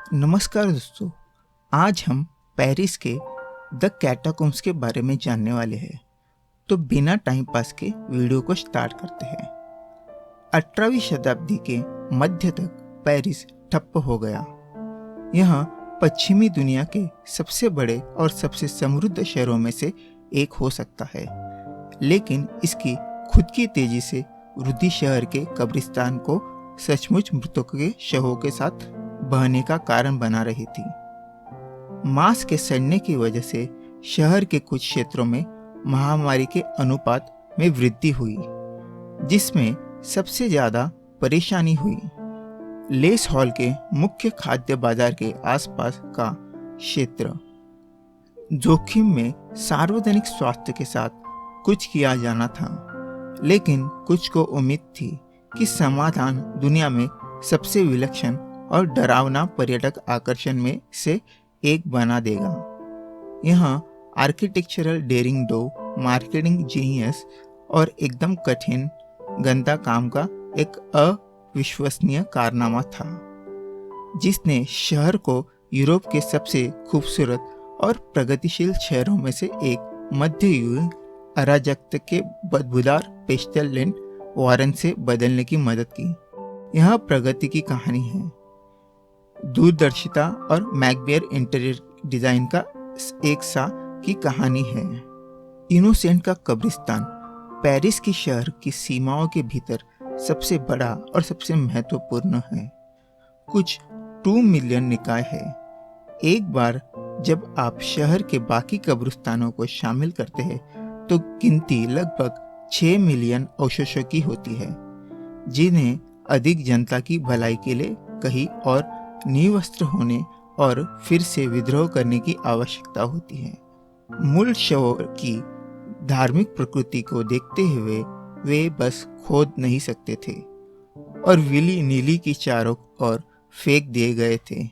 नमस्कार दोस्तों। आज हम पेरिस के द कैटाकॉम्ब्स के बारे में जानने वाले हैं। तो बिना टाइम पास के वीडियो को स्टार्ट करते हैं। 18वीं शताब्दी के मध्य तक पेरिस ठप्प हो गया। यह पश्चिमी दुनिया के सबसे बड़े और सबसे समृद्ध शहरों में से एक हो सकता है, लेकिन इसकी खुद की तेजी से वृद्धि शहर के कब्रिस्तान को सचमुच मृतकों के शवों के साथ बहने का कारण बना रही थी। मांस के सड़ने की वजह से शहर के कुछ क्षेत्रों में महामारी के अनुपात में वृद्धि हुई, जिसमें सबसे ज्यादा परेशानी हुई लेस हॉल के मुख्य खाद्य बाजार के आसपास का क्षेत्र। जोखिम में सार्वजनिक स्वास्थ्य के साथ कुछ किया जाना था, लेकिन कुछ को उम्मीद थी कि समाधान दुनिया में सबसे विलक्षण और डरावना पर्यटक आकर्षण में से एक बना देगा। यहाँ architectural derring do, marketing genius और एकदम कठिन गंदा काम का एक अविश्वसनीय कारनामा था, जिसने शहर को यूरोप के सबसे खूबसूरत और प्रगतिशील शहरों में से एक मध्ययुगीन अराजकता के बदबूदार पेस्टल लैंड वारन से बदलने की मदद की। यह प्रगति की कहानी है, दूरदर्शिता और मैकबेयर इंटीरियर डिजाइन का एक सा की कहानी है। इनोसेंट का कब्रिस्तान पेरिस की शहर की सीमाओं के भीतर सबसे बड़ा और सबसे महत्वपूर्ण है। कुछ 2 मिलियन निकाय है। एक बार जब आप शहर के बाकी कब्रिस्तानों को शामिल करते हैं तो गिनती लगभग 6 मिलियन अवशेषों की होती है, जिन्हें अधिक जनता की भलाई के लिए कहीं और निवस्त्र होने और फिर से विद्रोह करने की आवश्यकता होती है। मूल शवों की धार्मिक प्रकृति को देखते हुए वे बस खोद नहीं सकते थे और विली नीली की चारों ओर फेंक दिए गए थे,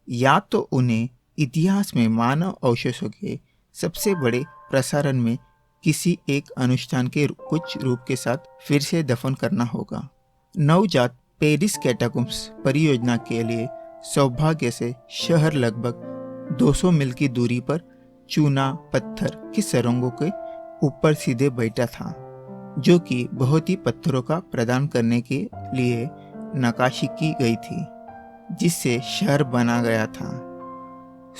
या तो उन्हें इतिहास में मानव अवशेषों के सबसे बड़े प्रसारण में किसी एक अनुष्ठान के कुछ रूप के साथ फिर से दफन करना होगा। नवजात पेरिस कैटाकॉम्ब्स परियोजना के लिए सौभाग्य से शहर लगभग 200 मील की दूरी पर चूना पत्थर की सुरंगों के ऊपर सीधे बैठा था, जो कि बहुत ही पत्थरों का प्रदान करने के लिए नक्काशी की गई थी, जिससे शहर बना गया था।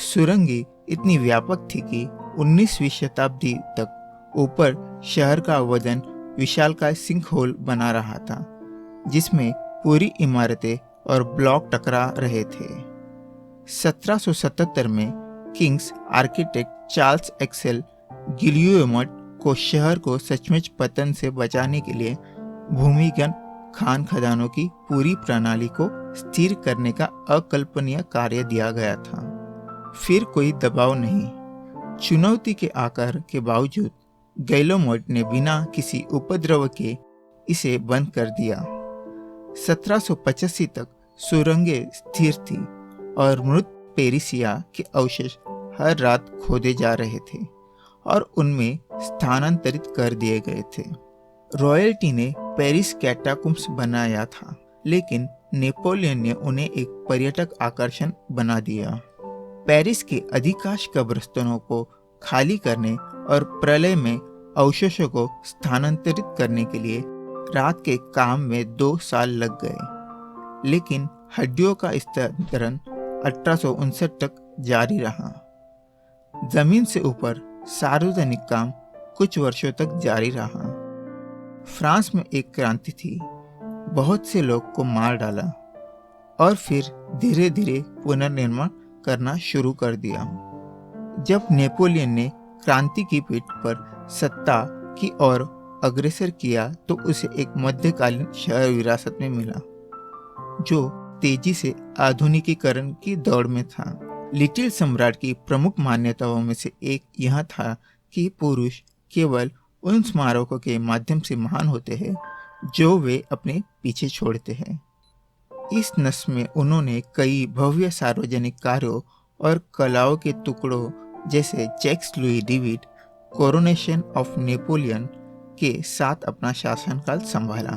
सुरंगें इतनी व्यापक थी कि 19वीं शताब्दी तक ऊपर शहर का वजन विशालकाय सिंक होल बना रहा था, जिसमें पूरी इमारतें और ब्लॉक टकरा रहे थे। 1777 में किंग्स आर्किटेक्ट चार्ल्स एक्सेल गिलियोमट को शहर को सचमुच पतन से बचाने के लिए भूमिगत खान खदानों की पूरी प्रणाली को स्थिर करने का अकल्पनीय कार्य दिया गया था। फिर कोई दबाव नहीं। चुनौती के आकार के बावजूद गिलियोमट ने बिना किसी उपद्रव के इसे बंद कर दिया। 1785 तक सुरंगें स्थिर थी और मृत पेरिसिया के अवशेष हर रात खोदे जा रहे थे और उनमें स्थानांतरित कर दिए गए थे। रॉयल्टी ने पेरिस कैटाकॉम्ब्स बनाया था, लेकिन नेपोलियन ने उन्हें एक पर्यटक आकर्षण बना दिया। पेरिस के अधिकांश कब्रिस्तानों को खाली करने और प्रलय में अवशेषों को स्थानांतरित करने के लिए रात के काम में 2 साल लग गए, लेकिन हड्डियों का स्थानांतरण 1859 तक जारी रहा। जमीन से ऊपर सार्वजनिक काम कुछ वर्षों तक जारी रहा। फ्रांस में एक क्रांति थी, बहुत से लोग को मार डाला और फिर धीरे धीरे पुनर्निर्माण करना शुरू कर दिया। जब नेपोलियन ने क्रांति की पीठ पर सत्ता की ओर अग्रसर किया तो उसे एक मध्यकालीन शहर विरासत में मिला, जो तेजी से आधुनिकीकरण की दौड़ में था। लिटिल सम्राट की प्रमुख मान्यताओं में से एक यह था कि पुरुष केवल उन स्मारकों के माध्यम से महान होते हैं जो वे अपने पीछे छोड़ते हैं। इस नस्ल में उन्होंने कई भव्य सार्वजनिक कार्यों और कलाओं के टुकड़ों जैसे Jacques Louis David coronation of Napoleon के साथ अपना शासनकाल संभाला,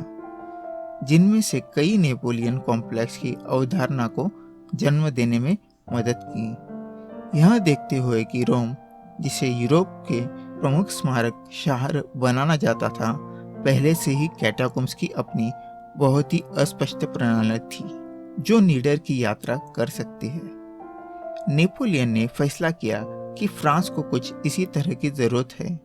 जिनमें से कई नेपोलियन कॉम्प्लेक्स की अवधारणा को जन्म देने में मदद की। यह देखते हुए कि रोम, जिसे यूरोप के प्रमुख स्मारक शहर बनाना चाहता था, पहले से ही कैटाकॉम्ब्स की अपनी बहुत ही अस्पष्ट प्रणाली थी जो निडर की यात्रा कर सकती है। नेपोलियन ने फैसला किया कि फ्रांस को कुछ इसी तरह की जरूरत है।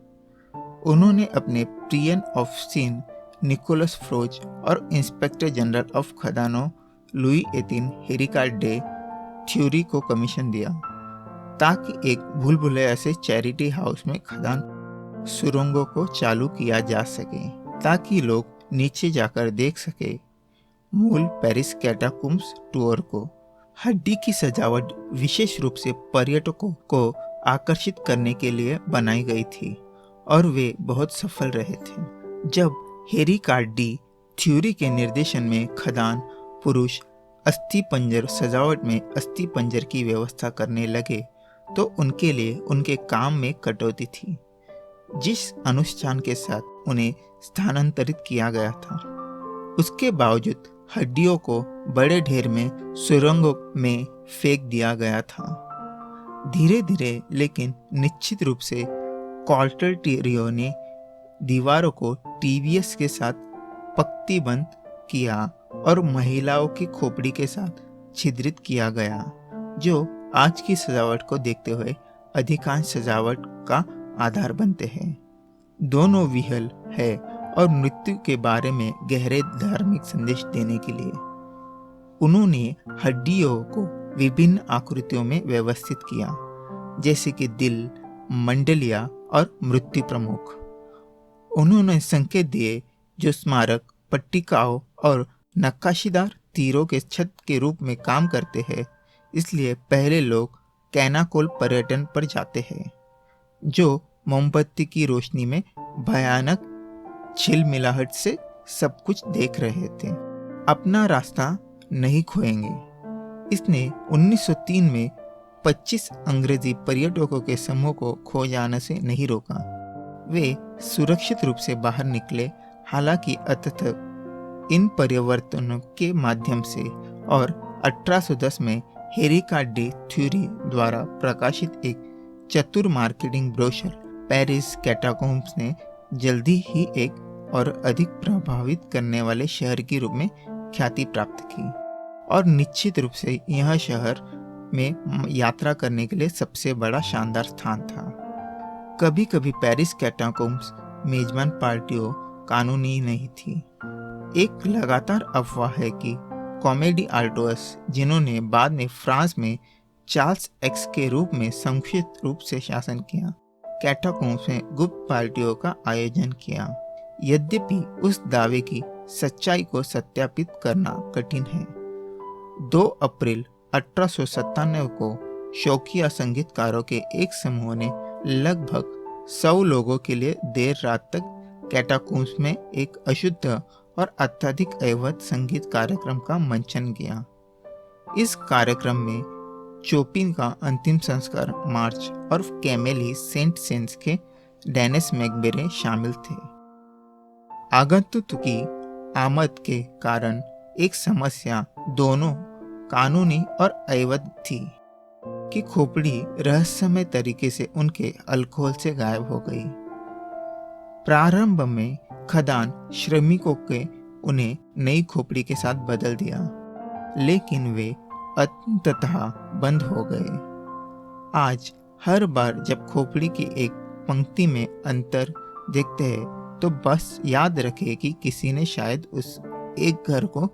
उन्होंने अपने प्रियन ऑफ सीन निकोलस फ्रोज और इंस्पेक्टर जनरल ऑफ खदानों लुई 18 हेरिकार्ड डे थ्योरी को कमीशन दिया ताकि एक भूल-भुलैया से चैरिटी हाउस में खदान सुरंगों को चालू किया जा सके, ताकि लोग नीचे जाकर देख सके। मूल पेरिस कैटाकॉम्ब्स टूर को हड्डी की सजावट विशेष रूप से पर्यटकों को आकर्षित करने के लिए बनाई गई थी और वे बहुत सफल रहे थे। जब हेरिकार्ड डी थ्योरी के निर्देशन में खदान पुरुष अस्थि पंजर सजावट में अस्थि पंजर की व्यवस्था करने लगे तो उनके लिए उनके काम में कटौती थी, जिस अनुष्ठान के साथ उन्हें स्थानांतरित किया गया था। उसके बावजूद हड्डियों को बड़े ढेर में सुरंगों में फेंक दिया गया था। धीरे धीरे लेकिन निश्चित रूप से कॉल्टरटिरियो ने दीवारों को टीबीएस के साथ पंक्तिबद्ध किया और महिलाओं की खोपड़ी के साथ छिद्रित किया गया, जो आज की सजावट को देखते हुए अधिकांश सजावट का आधार बनते हैं। दोनों विहल है और मृत्यु के बारे में गहरे धार्मिक संदेश देने के लिए उन्होंने हड्डियों को विभिन्न आकृतियों में व्यवस्थित किया, जैसे कि दिल, मंडलिया और मृत्यु प्रमुख। उन्होंने संकेत दिए जो स्मारक पट्टिकाओं और नक्काशीदार तीरों के छत के रूप में काम करते हैं। इसलिए पहले लोग कैनाकोल पर्यटन पर जाते हैं, जो मोमबत्ती की रोशनी में भयानक छिलमिलाहट से सब कुछ देख रहे थे। अपना रास्ता नहीं खोएंगे। इसने 1903 में 25 अंग्रेजी पर्यटकों के समूह को खो जाने से नहीं रोका। वे सुरक्षित रूप से बाहर निकले, हालांकि अंततः इन परिवर्तनों के माध्यम से और 1810 में हेरिकार्ड डी थ्योरी द्वारा प्रकाशित एक चतुर मार्केटिंग ब्रोशर पेरिस कैटाकॉम्ब्स ने जल्दी ही एक और अधिक प्रभावित करने वाले शहर के रूप में ख्याति प्राप्त की और निश्चित रूप से यह शहर में यात्रा करने के लिए सबसे बड़ा शानदार स्थान था। कभी कभी पेरिस कैटाकॉम्ब्स मेजबान पार्टियों कानूनी नहीं थी। एक लगातार अफवाह है कि कॉमेडी आर्टोस, जिन्होंने बाद में फ्रांस में चार्ल्स एक्स के रूप में संक्षिप्त रूप से शासन किया, कैटाकॉम्ब्स में गुप्त पार्टियों का आयोजन किया। यद्यपि उस दावे की सच्चाई को सत्यापित करना कठिन है। 2 अप्रैल 1897 को शौकिया संगीतकारों के एक समूह ने लगभग 100 लोगों के लिए देर रात तक कैटाकॉम्ब्स में एक अशुद्ध और अत्यधिक अवैध संगीत कार्यक्रम का मंचन किया। इस कार्यक्रम में चोपिन का अंतिम संस्कार मार्च और कैमेली सेंट सेंस के डेनिस मैकबेरे शामिल थे। आगंतुक की आमद के कारण एक समस्या दोनों कानूनी और अवैध थी कि खोपड़ी रहस्यमय तरीके से उनके अल्कोहल से गायब हो गई। प्रारंभ में खदान श्रमिकों के उन्हें नई खोपड़ी के साथ बदल दिया, लेकिन वे अंततः बंद हो गए। आज हर बार जब खोपड़ी की एक पंक्ति में अंतर देखते हैं तो बस याद रखें कि किसी ने शायद उस एक घर को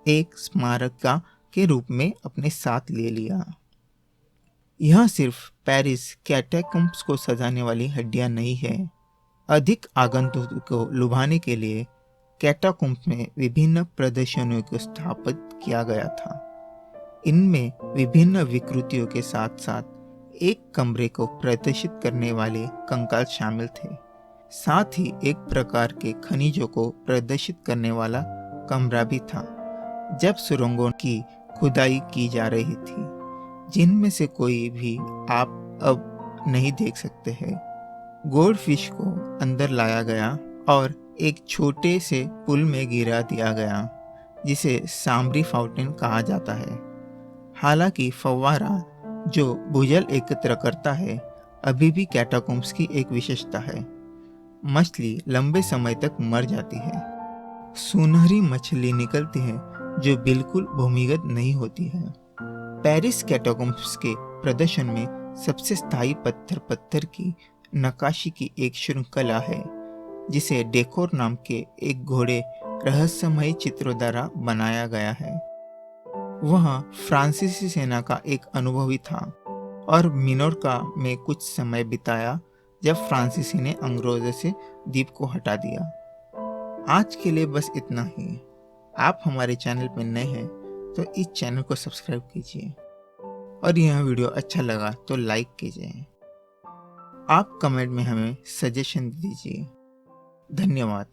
एक स्मारक के रूप में अपने साथ ले लिया। यह सिर्फ पेरिस कैटाकॉम्ब्स को सजाने वाली हड्डियां नहीं है। अधिक आगंतुकों को लुभाने के लिए कैटाकॉम्ब्स में विभिन्न प्रदर्शनियों को स्थापित किया गया था। इनमें विभिन्न विकृतियों के साथ साथ एक कमरे को प्रदर्शित करने वाले कंकाल शामिल थे। साथ ही एक प्रकार के खनिजों को प्रदर्शित करने वाला कमरा भी था। जब सुरंगों की खुदाई की जा रही थी, जिनमें से कोई भी आप अब नहीं देख सकते हैं, गोल्डफिश को अंदर लाया गया और एक छोटे से पुल में गिरा दिया गया, जिसे सामरी फाउंटेन कहा जाता है। हालांकि फव्वारा जो भूजल एकत्र करता है अभी भी कैटाकॉम्ब्स की एक विशेषता है। मछली लंबे समय तक मर जाती है। सुनहरी मछली निकलती है जो बिल्कुल भूमिगत नहीं होती है। पेरिस कैटाकॉम्ब्स के प्रदर्शन में सबसे स्थायी पत्थर की नक्काशी की एक श्रृंखला है जिसे डेकोर नाम के एक घोड़े रहस्यमयी चित्रों द्वारा बनाया गया है। वह फ्रांसीसी सेना का एक अनुभवी था और मिनोर्का में कुछ समय बिताया जब फ्रांसीसी ने अंग्रेजों से द्वीप को हटा दिया। आज के लिए बस इतना ही। आप हमारे चैनल पर नए हैं तो इस चैनल को सब्सक्राइब कीजिए और यह वीडियो अच्छा लगा तो लाइक कीजिए। आप कमेंट में हमें सजेशन दीजिए। धन्यवाद।